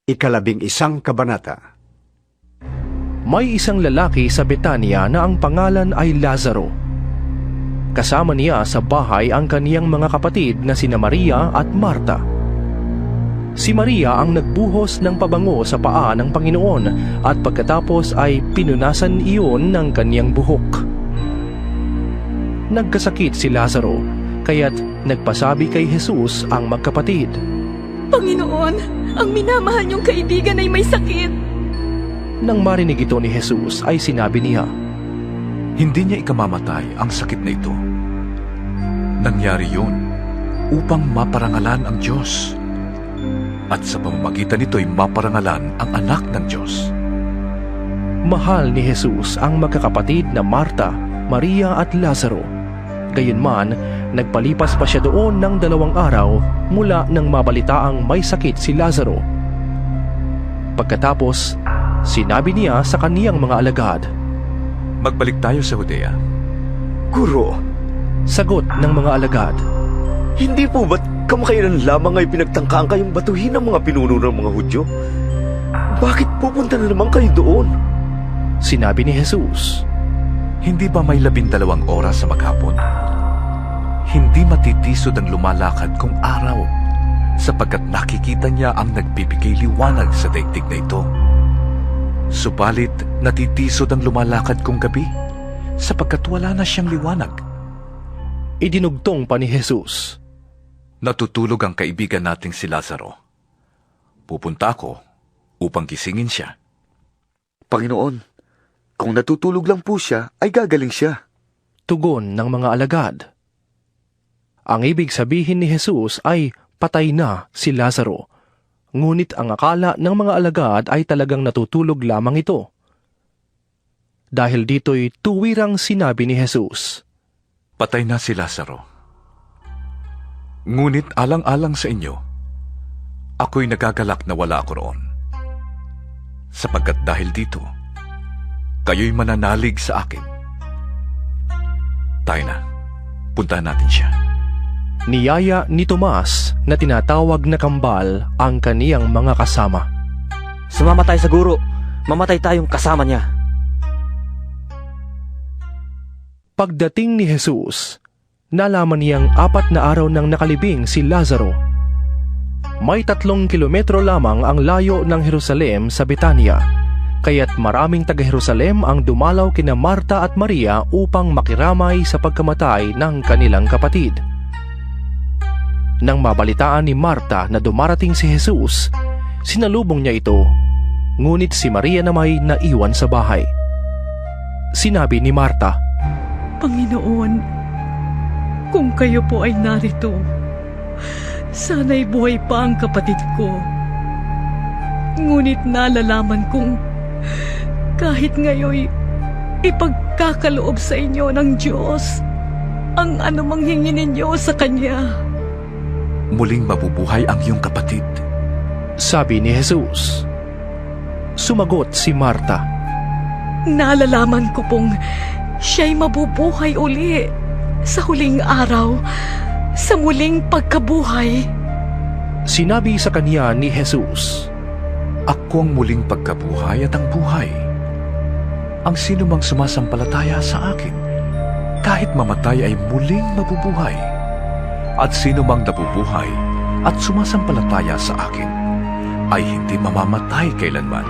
11 kabanata. May isang lalaki sa Betania na ang pangalan ay Lazaro. Kasama niya sa bahay ang kaniyang mga kapatid na sina Maria at Marta. Si Maria ang nagbuhos ng pabango sa paa ng Panginoon at pagkatapos ay pinunasan iyon ng kaniyang buhok. Nagkasakit si Lazaro, kaya't nagpasabi kay Jesus ang magkapatid. Panginoon, ang minamahal niyong kaibigan ay may sakit. Nang marinig ito ni Jesus ay sinabi niya, Hindi niya ikamamatay ang sakit na ito. Nangyari yun upang maparangalan ang Diyos. At sa pamamagitan nito'y maparangalan ang anak ng Diyos. mahal ni Jesus ang magkakapatid na Marta, Maria at Lazaro. Gayunman, nagpalipas pa siya doon ng 2 araw mula nang mabalitaang may sakit si Lazaro. Pagkatapos, sinabi niya sa kaniyang mga alagad, Magbalik tayo sa Judea. Guro, sagot ng mga alagad, Hindi po ba't kamakailan lamang ay pinagtangkaan kayong batuhin ng mga pinuno ng mga Hudyo? Bakit pupunta na naman kayo doon? Sinabi ni Jesus, Hindi ba may 12 oras sa maghapon? Hindi matitisod ang lumalakad kung araw, sapagkat nakikita niya ang nagbibigay liwanag sa daigdig na ito. Subalit natitisod ang lumalakad kung gabi, sapagkat wala na siyang liwanag. idinugtong pa ni Jesus, Natutulog ang kaibigan nating si Lazaro. Pupunta ako upang gisingin siya. Panginoon, kung natutulog lang po siya, ay gagaling siya. tugon ng mga alagad. Ang ibig sabihin ni Jesus ay patay na si Lazaro, ngunit ang akala ng mga alagad ay talagang natutulog lamang ito. Dahil dito'y tuwirang sinabi ni Jesus, Patay na si Lazaro. Ngunit alang-alang sa inyo, ako'y nagagalak na wala ako roon. Sapagkat dahil dito, kayo'y mananalig sa akin. Tayo na, puntahan natin siya. Niyaya ni Tomas na tinatawag na kambal ang kaniyang mga kasama. Sumama tayo sa guro. Mamatay tayong kasama niya. Pagdating ni Jesus, nalaman niyang 4 na araw nang nakalibing si Lazaro. May 3 kilometro lamang ang layo ng Jerusalem sa Betania, kaya't maraming taga-Jerusalem ang dumalaw kina Marta at Maria upang makiramay sa pagkamatay ng kanilang kapatid. Nang mabalitaan ni Marta na dumarating si Jesus, sinalubong niya ito, ngunit si Maria na may naiwan sa bahay. Sinabi ni Marta, Panginoon, kung kayo po ay narito, sana'y buhay pa ang kapatid ko. Ngunit nalalaman kong kahit ngayoy ipagkakaloob sa inyo ng Diyos ang anumang hingi ninyo sa Kanya. Muling mabubuhay ang iyong kapatid. sabi ni Jesus. Sumagot si Marta, Nalalaman ko pong siya'y mabubuhay uli sa huling araw, sa muling pagkabuhay. Sinabi sa kanya ni Jesus, Ako ang muling pagkabuhay at ang buhay. Ang sino mang sumasampalataya sa akin, kahit mamatay ay muling mabubuhay. At sino mang nabubuhay at sumasampalataya sa akin, ay hindi mamamatay kailanman.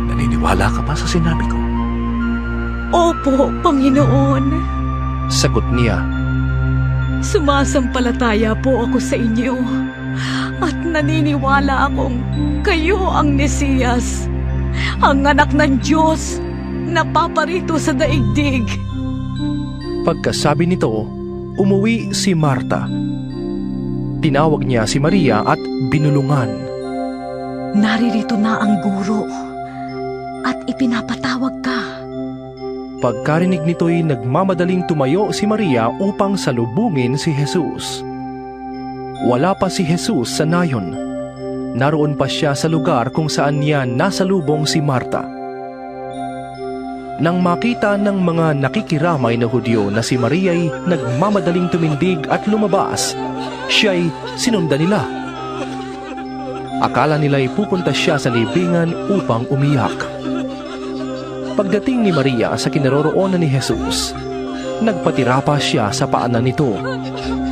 Naniniwala ka ba sa sinabi ko? Opo, Panginoon. sagot niya. Sumasampalataya po ako sa inyo at naniniwala akong kayo ang Mesiyas, ang anak ng Diyos na paparito sa daigdig. Pagkasabi nito, umuwi si Marta. Tinawag niya si Maria at binulungan. Naririto na ang guro at ipinapatawag ka. Pagkarinig nito'y nagmamadaling tumayo si Maria upang salubungin si Jesus. Wala pa si Jesus sa nayon. Naroon pa siya sa lugar kung saan niya nasalubong si Marta. Nang makita ng mga nakikiramay na Hudyo na si Maria'y nagmamadaling tumindig at lumabas, siya'y sinundan nila. Akala nila'y pupunta siya sa libingan upang umiyak. Pagdating ni Maria sa kinaroroonan ni Jesus, nagpatira pa siya sa paanan nito.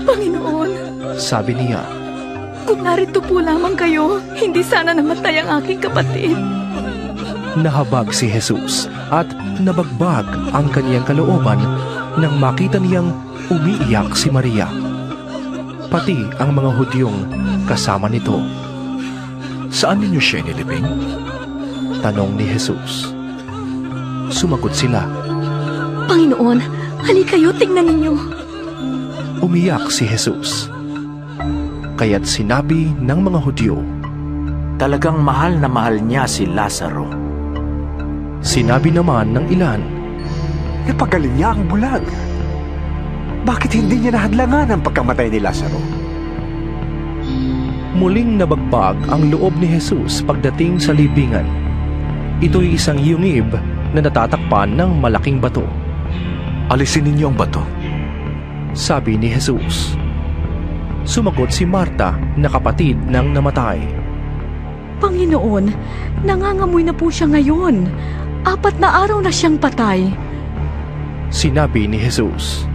Panginoon, Sabi niya, kung narito po lamang kayo, hindi sana namatay ang aking kapatid. nahabag si Jesus at nabagbag ang kaniyang kalooban nang makita niyang umiiyak si Maria. Pati ang mga Hudyong kasama nito. Saan ninyo siya inilibing? Tanong ni Jesus. Sumagot sila. Panginoon, halika kayo, tingnan ninyo. Umiyak si Jesus. Kaya't sinabi ng mga Hudyo, Talagang mahal na mahal niya si Lazaro. sinabi naman ng ilan, Napagaling niya ang bulag. Bakit hindi niya nahadlangan ang pagkamatay ni Lazaro? muling nabagbag ang loob ni Jesus pagdating sa libingan. Ito'y isang yungib na natatakpan ng malaking bato. Alisin ninyo ang bato. Sabi ni Jesus. Sumagot si Marta na kapatid ng namatay. Panginoon, nangangamoy na po siya ngayon. 4 na araw na siyang patay. Sinabi ni Jesus.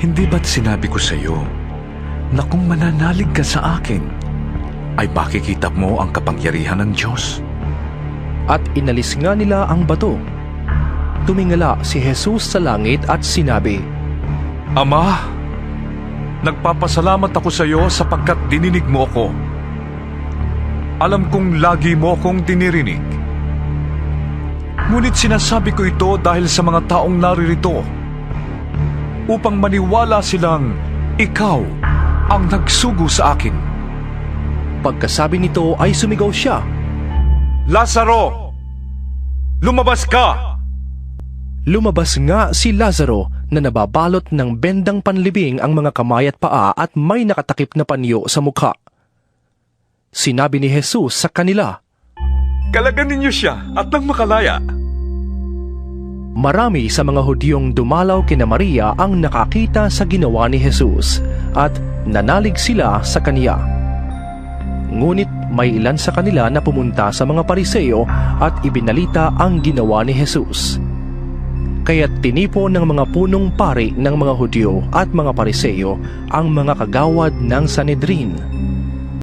Hindi ba't sinabi ko sa iyo na kung mananalig ka sa akin, ay makikita mo ang kapangyarihan ng Diyos? At inalis nga nila ang bato. Tumingala si Jesus sa langit at sinabi, Ama, nagpapasalamat ako sa iyo sapagkat dininig mo ako. Alam kong lagi mo akong dinirinig. Ngunit sinasabi ko ito dahil sa mga taong naririto, upang maniwala silang ikaw ang nagsugo sa akin. Pagkasabi nito ay sumigaw siya. Lazaro! Lumabas ka! Lumabas nga si Lazaro na nababalot ng bendang panlibing ang mga kamay at paa at may nakatakip na panyo sa mukha. Sinabi ni Jesus sa kanila, Kalagan ninyo siya at nang makalaya. Marami sa mga Hudyong dumalaw kina Maria ang nakakita sa ginawa ni Jesus at nanalig sila sa kaniya. Ngunit may ilan sa kanila na pumunta sa mga Pariseo at ibinalita ang ginawa ni Jesus. Kaya't tinipon ng mga punong pari ng mga Hudyo at mga Pariseo ang mga kagawad ng Sanedrin